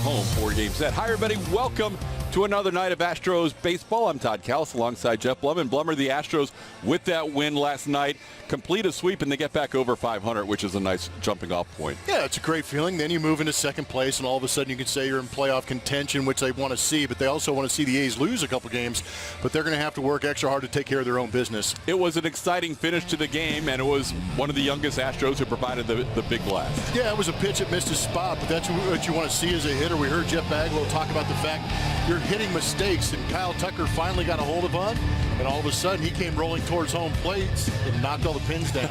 home 4-game set. Hi, everybody. Welcome to another night of Astros baseball. I'm Todd Callis alongside Jeff Blum. Blummer, the Astros, with that win last night, complete a sweep and they get back over 500, which is a nice jumping off point. Yeah, it's a great feeling. Then you move into second place, and all of a sudden you can say you're in playoff contention, which they want to see, but they also want to see the A's lose a couple games, but they're going to have to work extra hard to take care of their own business. It was an exciting finish to the game, and it was one of the youngest Astros who provided the big blast. Yeah, it was a pitch that missed his spot, but that's what you want to see as a hitter. We heard Jeff Bagwell talk about the fact you're hitting mistakes, and Kyle Tucker finally got a hold of one, and all of a sudden he came rolling towards home plates and knocked all the pins down.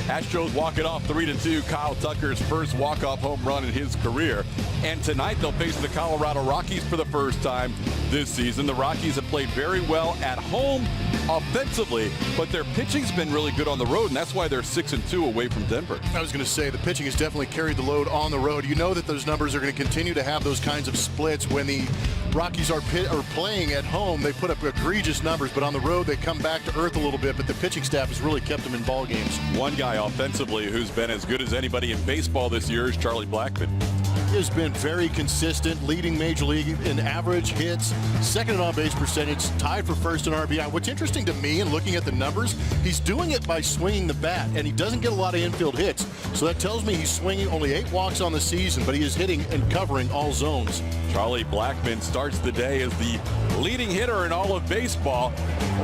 Astros walk it off 3-2. Kyle Tucker's first walk-off home run in his career. And tonight they'll face the Colorado Rockies for the first time this season. The Rockies have played very well at home offensively, but their pitching's been really good on the road, and that's why they're 6-2 away from Denver. I was going to say the pitching has definitely carried the load on the road. You know that those numbers are going to continue to have those kinds of splits when the Rockies are playing at home. They put up egregious numbers, but on the road they come back to earth a little bit, but the pitching staff has really kept them in ball games. One guy offensively who's been as good as anybody in baseball this year is Charlie Blackmon. He has been very consistent, leading Major League in average hits, second in on-base percentage, tied for first in RBI. What's interesting to me in looking at the numbers, he's doing it by swinging the bat, and he doesn't get a lot of infield hits. So that tells me he's swinging only 8 walks on the season, but he is hitting and covering all zones. Charlie Blackmon starts the day as the leading hitter in all of baseball.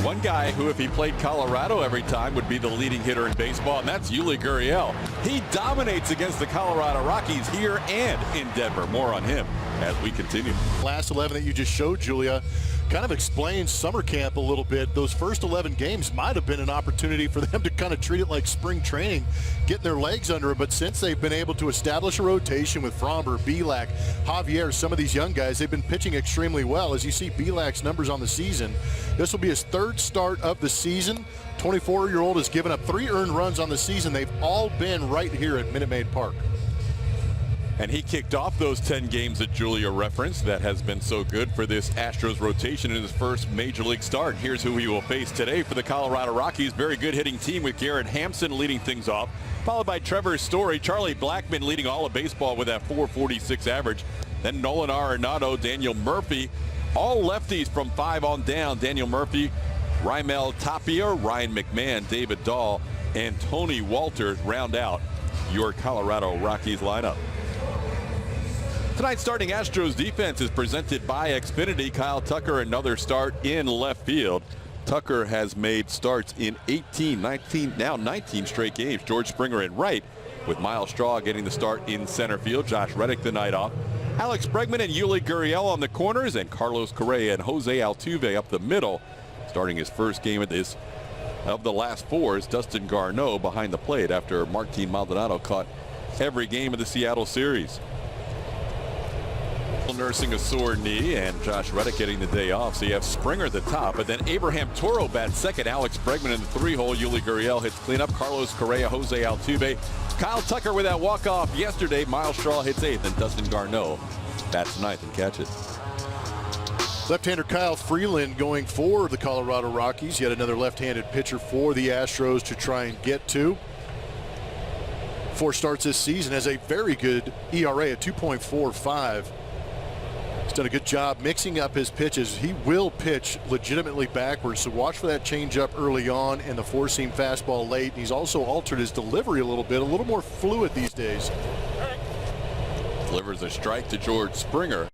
One guy who, if he played Colorado every time, would be the leading hitter in baseball, and that's Yuli Gurriel. He dominates against the Colorado Rockies here and in Denver. More on him as we continue. Last 11 that you just showed, Julia, kind of explains summer camp a little bit. Those first 11 games might have been an opportunity for them to kind of treat it like spring training, getting their legs under it. But since they've been able to establish a rotation with Fromber, Bielak, Javier, some of these young guys, they've been pitching extremely well. As you see Bielak's numbers on the season, this will be his 3rd start of the season. 24-year-old has given up 3 earned runs on the season. They've all been right here at Minute Maid Park. And he kicked off those 10 games that Julia referenced that has been so good for this Astros rotation in his first Major League start. Here's who he will face today for the Colorado Rockies. Very good hitting team with Garrett Hampson leading things off, followed by Trevor Story, Charlie Blackmon leading all of baseball with that .446 average. Then Nolan Arenado, Daniel Murphy, all lefties from 5 on down. Daniel Murphy, Raimel Tapia, Ryan McMahon, David Dahl, and Tony Walters round out your Colorado Rockies lineup. Tonight's starting Astros defense is presented by Xfinity. Kyle Tucker, another start in left field. Tucker has made starts in 19 straight games. George Springer in right, with Miles Straw getting the start in center field. Josh Reddick the night off. Alex Bregman and Yuli Gurriel on the corners, and Carlos Correa and Jose Altuve up the middle. Starting his first game of the last 4 is Dustin Garneau behind the plate after Martin Maldonado caught every game of the Seattle series. Nursing a sore knee, and Josh Reddick getting the day off. So you have Springer at the top, but then Abraham Toro bats second. Alex Bregman in the 3-hole. Yuli Gurriel hits cleanup. Carlos Correa, Jose Altuve. Kyle Tucker with that walk-off yesterday. Miles Straw hits 8th, and Dustin Garneau bats 9th and catches. Left-hander Kyle Freeland going for the Colorado Rockies. Yet another left-handed pitcher for the Astros to try and get to. 4 starts this season, has a very good ERA at 2.45. He's done a good job mixing up his pitches. He will pitch legitimately backwards, so watch for that changeup early on and the 4-seam fastball late. He's also altered his delivery a little more fluid these days. Delivers a strike to George Springer.